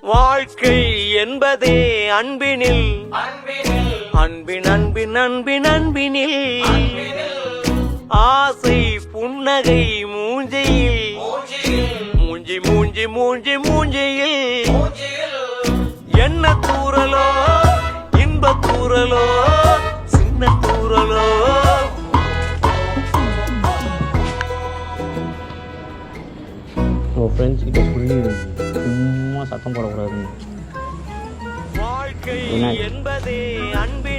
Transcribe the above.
வாழ்க்கை என்பதே அன்பினில் அன்பின் அன்பின் அன்பின் அன்பினில் ஆசை புன்னகை மூஞ்சியில் மூஞ்சி மூஞ்சி மூஞ்சி மூஞ்சியில் என்ன தூரலோ இன்ப தூரலோ சின்ன தூரலோ. உங்கள் ஃப்ரெண்ட்ஸ் கிட்ட சொல்லி சும்மா சத்தம் போடக்கூடாதுன்னு. வாழ்க்கை என்பதே அன்பின்